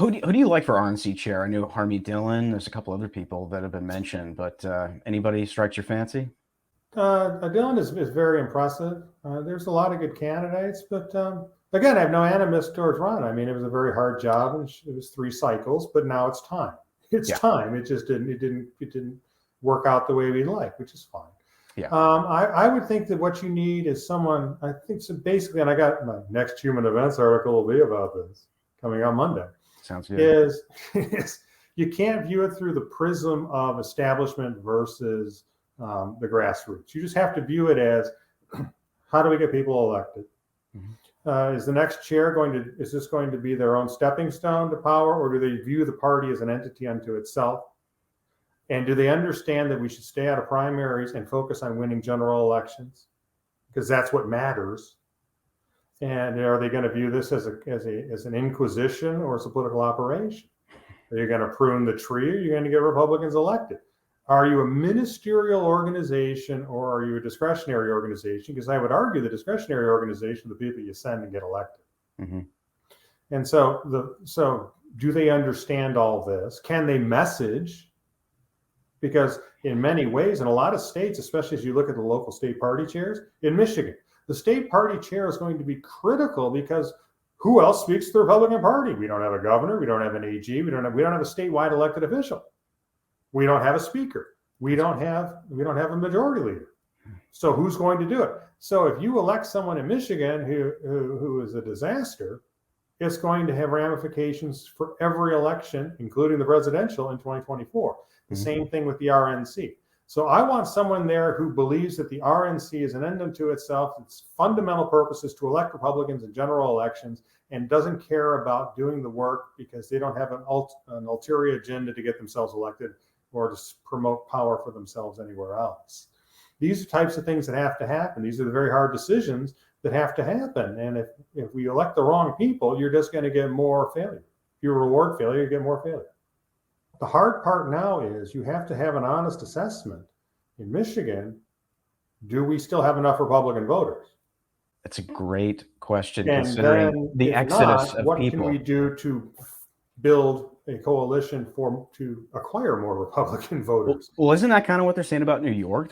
Who do you like for RNC chair? I know Harmeet Dillon. There's a couple other people that have been mentioned, but anybody strikes your fancy? Dillon is very impressive. There's a lot of good candidates, but again, I have no animus towards Ron. I mean, it was a very hard job, and it was 3 cycles, but now it's time. It's time. It just didn't work out the way we'd like, which is fine. Yeah. I would think that what you need is someone. I think so. Basically, and I got my next Human Events article will be about this coming on Monday. Sounds good. Is you can't view it through the prism of establishment versus the grassroots. You just have to view it as, how do we get people elected? Mm-hmm. Is the next chair is this going to be their own stepping stone to power, or do they view the party as an entity unto itself? And do they understand that we should stay out of primaries and focus on winning general elections? Because that's what matters. And are they going to view this as an inquisition or as a political operation? Are you going to prune the tree, or are you going to get Republicans elected? Are you a ministerial organization, or are you a discretionary organization? Because I would argue the discretionary organization are the people you send and get elected. Mm-hmm. And so do they understand all this? Can they message? Because in many ways, in a lot of states, especially as you look at the local state party chairs, in Michigan, the state party chair is going to be critical, because who else speaks to the Republican Party? We don't have a governor. We don't have an AG. We don't have a statewide elected official. We don't have a speaker. We don't have a majority leader. So who's going to do it? So if you elect someone in Michigan who is a disaster, it's going to have ramifications for every election, including the presidential in 2024. The mm-hmm. same thing with the RNC. So I want someone there who believes that the RNC is an end unto itself. Its fundamental purpose is to elect Republicans in general elections, and doesn't care about doing the work because they don't have an ulterior agenda to get themselves elected or to promote power for themselves anywhere else. These are types of things that have to happen. These are the very hard decisions that have to happen. And if we elect the wrong people, you're just going to get more failure. If you reward failure, you get more failure. The hard part now is you have to have an honest assessment. In Michigan, do we still have enough Republican voters? That's a great question, and considering the exodus of what people. What can we do to build a coalition to acquire more Republican voters? Well, isn't that kind of what they're saying about New York?